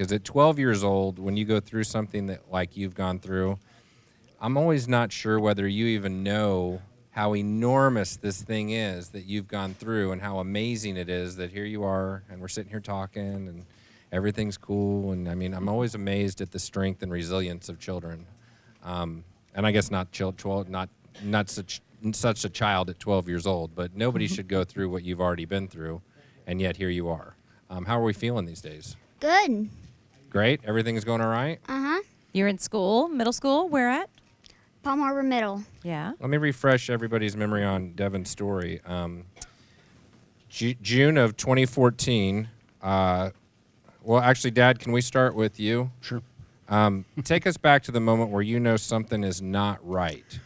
because at 12 years old, when you go through something that like you've gone through, I'm always not sure whether you even know how enormous this thing is that you've gone through and how amazing it is that here you are and we're sitting here talking and everything's cool. And I mean, I'm always amazed at the strength and resilience of children. And I guess not such a child at 12 years old, but nobody should go through what you've already been through, and yet here you are. How are we feeling these days? Good. Great? Everything's going all right? Uh-huh. You're in school, middle school, where at? Palm Harbor Middle. Yeah. Let me refresh everybody's memory on Devyn's story. June of 2014, well, actually, Dad, can we start with you? Sure. Take us back to the moment where you know something is not right.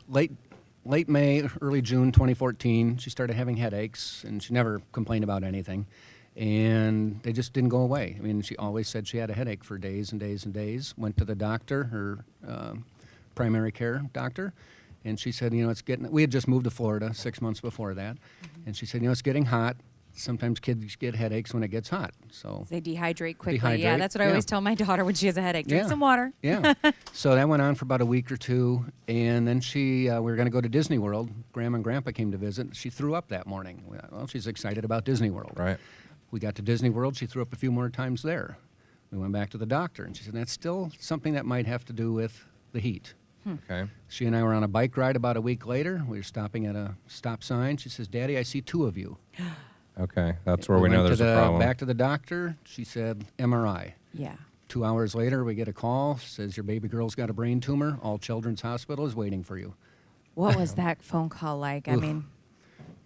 Late May, early June 2014, she started having headaches, and she never complained about anything. And they just didn't go away. I mean, she always said she had a headache for days and days and days. Went to the doctor, her primary care doctor, and she said, it's getting, we had just moved to Florida 6 months before that, and she said, it's getting hot. Sometimes kids get headaches when it gets hot. So They dehydrate quickly. Dehydrate, Yeah, that's what I always tell my daughter when she has a headache. Drink some water. Yeah. So that went on for about a week or two, and then we were going to go to Disney World. Grandma and Grandpa came to visit. She threw up that morning. We thought, well, she's excited about Disney World. Right. We got to Disney World. She threw up a few more times there. We went back to the doctor, and she said, that's still something that might have to do with the heat. Okay. She and I were on a bike ride about a week later. We were stopping at a stop sign. She says, Daddy, I see two of you. Okay, that's where we know went there's a problem. Back to the doctor. She said, MRI. Yeah. 2 hours later, we get a call. Says, your baby girl's got a brain tumor. All Children's Hospital is waiting for you. What was that phone call like? I Oof. mean,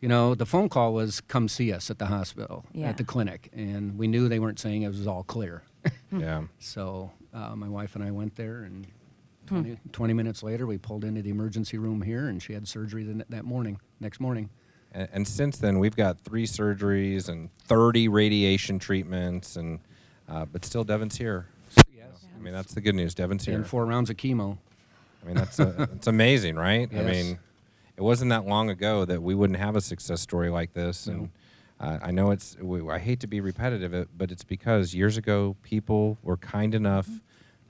The phone call was, come see us at the hospital, Yeah. at the clinic. And we knew they weren't saying it was all clear. Yeah. So my wife and I went there, and 20 minutes later, we pulled into the emergency room here, and she had surgery next morning. And since then, we've got 3 surgeries and 30 radiation treatments, and but still, Devyn's here. Yes. I mean, that's the good news. Devyn's here. And 4 rounds of chemo. I mean, it's amazing, right? Yes. I mean, it wasn't that long ago that we wouldn't have a success story like this. No. And I know I hate to be repetitive, but it's because years ago, people were kind enough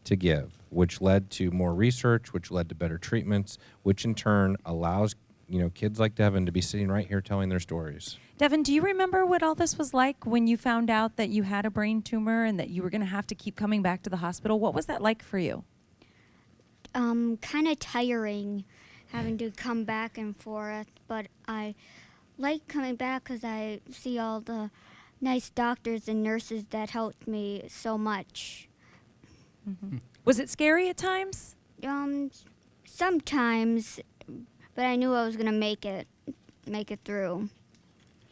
to give, which led to more research, which led to better treatments, which in turn allows kids like Devyn to be sitting right here telling their stories. Devyn, do you remember what all this was like when you found out that you had a brain tumor and that you were going to have to keep coming back to the hospital? What was that like for you? Kind of tiring having to come back and forth, but I like coming back because I see all the nice doctors and nurses that helped me so much. Was it scary at times? Sometimes, but I knew I was gonna make it through.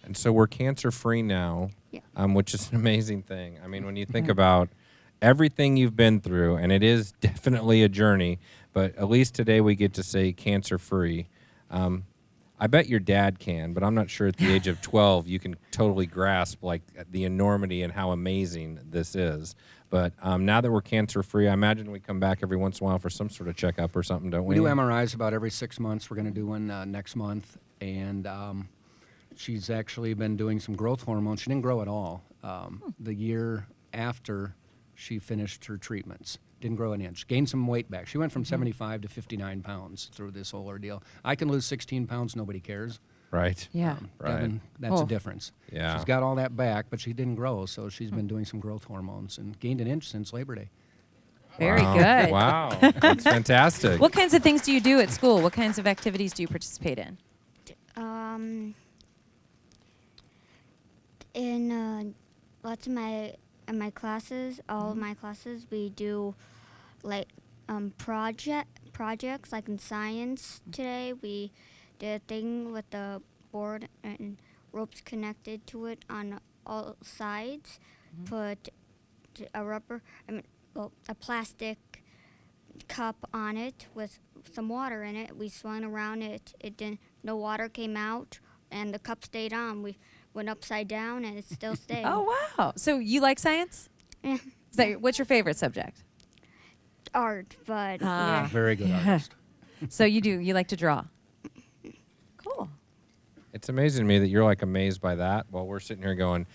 And so we're cancer-free now, Yeah. Which is an amazing thing. I mean, when you think about everything you've been through, and it is definitely a journey, but at least today we get to say cancer-free. I bet your dad can, but I'm not sure at the age of 12 you can totally grasp like the enormity and how amazing this is. But now that we're cancer-free, I imagine we come back every once in a while for some sort of checkup or something, don't we? We do MRIs about every 6 months. We're going to do one next month. And she's actually been doing some growth hormones. She didn't grow at all the year after she finished her treatments. Didn't grow an inch. Gained some weight back. She went from 75 to 59 pounds through this whole ordeal. I can lose 16 pounds. Nobody cares. Right. Yeah. Right. Devyn, that's a difference. Yeah. She's got all that back, but she didn't grow, so she's been doing some growth hormones and gained an inch since Labor Day. Very Wow. good. Wow. That's fantastic. What kinds of things do you do at school? What kinds of activities do you participate in? In lots of my classes, all of my classes, we do like projects. Like in science today, we did a thing with the board and ropes connected to it on all sides. Put a plastic cup on it with some water in it. We swung around it. No water came out, and the cup stayed on. We went upside down, and it still stayed. Oh, wow. So you like science? Yeah. What's your favorite subject? Art, but Ah. Very good artist. So you like to draw? Cool. It's amazing to me that you're like amazed by that while we're sitting here going,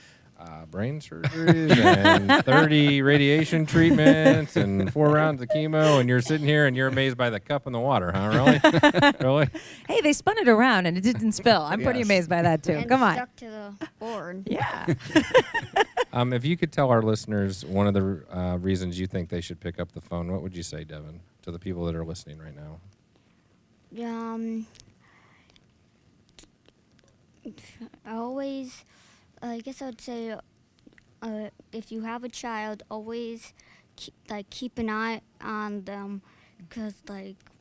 brain surgeries and 30 radiation treatments and 4 rounds of chemo, and you're sitting here and you're amazed by the cup in the water, huh? Really? Really? Hey, they spun it around and it didn't spill. I'm pretty Yes. amazed by that too. And Come on. stuck to the board. Yeah. If you could tell our listeners one of the reasons you think they should pick up the phone, what would you say, Devyn, to the people that are listening right now? Always, I guess I would say, if you have a child, always keep an eye on them, because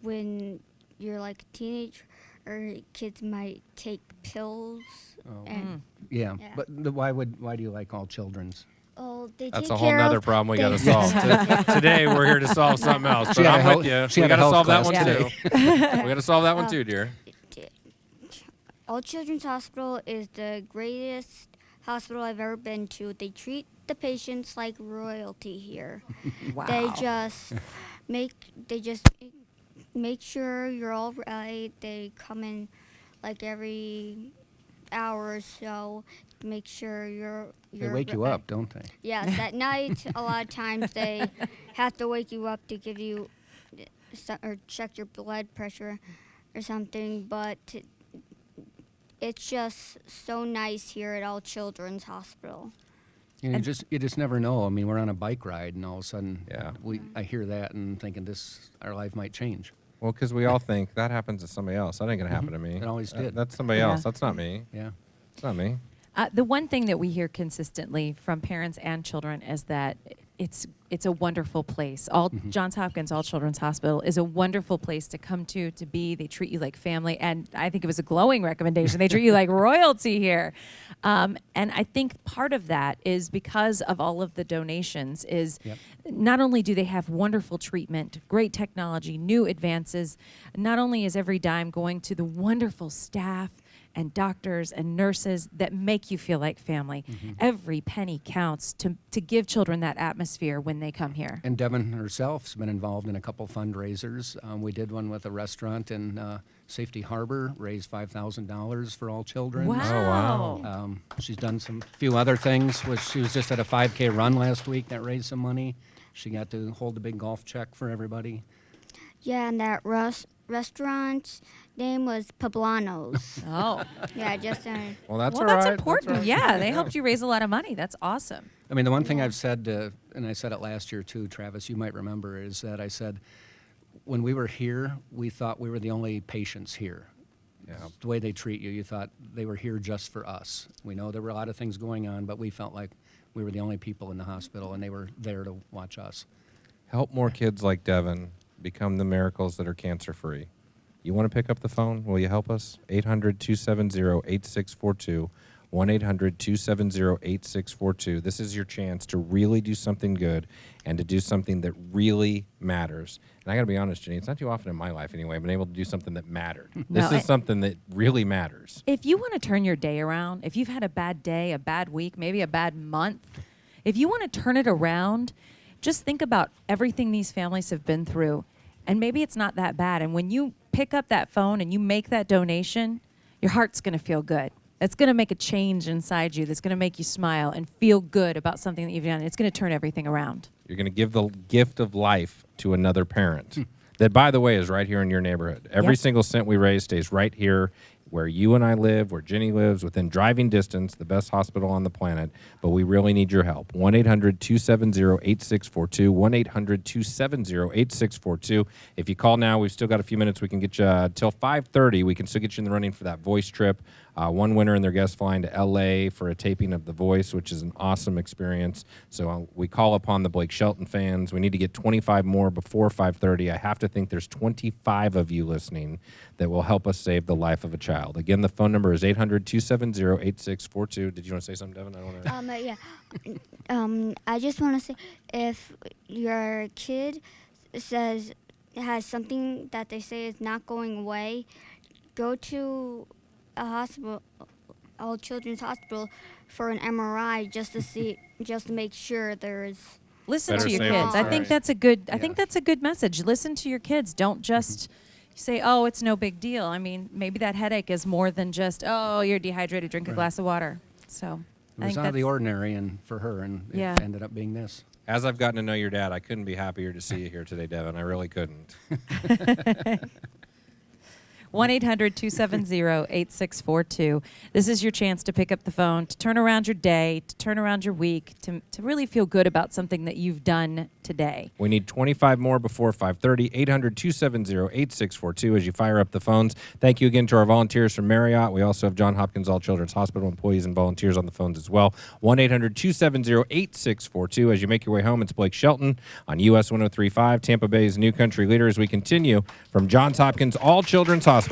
when you're a teenager, or kids might take pills. Oh. And Yeah, Yeah. but why do you like all children's? they That's take a whole care nother of problem we got to they- solve. Today we're here to solve something else, She but had a I'm health- with you. she We had a got to health solve that class one today. too. We got to solve that one too, dear. All Children's Hospital is the greatest hospital I've ever been to. They treat the patients like royalty here. Wow. They just make sure you're all right. They come in every hour or so to make sure you're They wake you up, don't they? Yes, at night a lot of times they have to wake you up to give you or check your blood pressure or something, but it's just so nice here at All Children's Hospital. You just never know. I mean, we're on a bike ride, and all of a sudden, Yeah. I hear that and thinking our life might change. Well, because we all think that happens to somebody else. That ain't going to happen to me. It always did. That's somebody Yeah. else. That's not me. Yeah. It's not me. The one thing that we hear consistently from parents and children is that it's a wonderful place. Johns Hopkins All Children's Hospital is a wonderful place to come to be. They treat you like family, and I think it was a glowing recommendation. They treat you like royalty here, and I think part of that is because of all of the donations. Yep. Not only do they have wonderful treatment, great technology, new advances. Not only is every dime going to the wonderful staff and doctors and nurses that make you feel like family. Every penny counts to give children that atmosphere when they come here. And Devyn herself's been involved in a couple fundraisers. We did one with a restaurant in Safety Harbor, raised $5,000 for all children. Wow. Oh, wow. She's done few other things. She was just at a 5K run last week that raised some money. She got to hold a big golf check for everybody. Yeah, and that restaurant's name was Poblanos. Oh. Yeah, just Well, that's Well, all that's right. important. all right. Yeah, they helped you raise a lot of money. That's awesome. I mean, the one thing I've said, and I said it last year too, Travis, you might remember, is that I said, when we were here, we thought we were the only patients here. Yeah. The way they treat you, you thought they were here just for us. We know there were a lot of things going on, but we felt like we were the only people in the hospital, and they were there to watch us. Help more kids like Devyn become the miracles that are cancer-free. You want to pick up the phone? Will you help us? 800-270-8642. 1-800-270-8642. This is your chance to really do something good and to do something that really matters. And I got to be honest, Jenny, it's not too often in my life anyway, I've been able to do something that mattered. This No, is something that really matters. If you want to turn your day around, if you've had a bad day, a bad week, maybe a bad month, if you want to turn it around, just think about everything these families have been through. And maybe it's not that bad. And when you pick up that phone and you make that donation, your heart's going to feel good. It's going to make a change inside you that's going to make you smile and feel good about something that you've done. It's going to turn everything around. You're going to give the gift of life to another parent that, by the way, is right here in your neighborhood. Every Yep. single cent we raise stays right here where you and I live, where Jenny lives, within driving distance, the best hospital on the planet. But we really need your help. 1-800-270-8642. 1-800-270-8642. If you call now, we've still got a few minutes. We can get you till 5:30. We can still get you in the running for that voice trip. One winner and their guest flying to L.A. for a taping of The Voice, which is an awesome experience. So we call upon the Blake Shelton fans. We need to get 25 more before 5:30. I have to think there's 25 of you listening that will help us save the life of a child. Again, the phone number is 800-270-8642. Did you want to say something, Devyn? I don't want to. Yeah. I just want to say, if your kid has something that they say is not going away, go to a hospital, All Children's Hospital, for an MRI just to make sure there's. Listen Better to your safe kids. than I think sorry. that's a good. I Yeah. think that's a good message. Listen to your kids. Don't just say, "Oh, it's no big deal." I mean, maybe that headache is more than just, "Oh, you're dehydrated. Drink a Right. glass of water." So It was out of the ordinary and for her, and Yeah. it ended up being this. As I've gotten to know your dad, I couldn't be happier to see you here today, Devyn. I really couldn't. 1-800-270-8642. This is your chance to pick up the phone, to turn around your day, to turn around your week, to really feel good about something that you've done today. We need 25 more before 5:30. 800-270-8642 as you fire up the phones. Thank you again to our volunteers from Marriott. We also have Johns Hopkins All Children's Hospital employees and volunteers on the phones as well. 1-800-270-8642 as you make your way home. It's Blake Shelton on US 103.5, Tampa Bay's new country leader, as we continue from Johns Hopkins All Children's Hospital.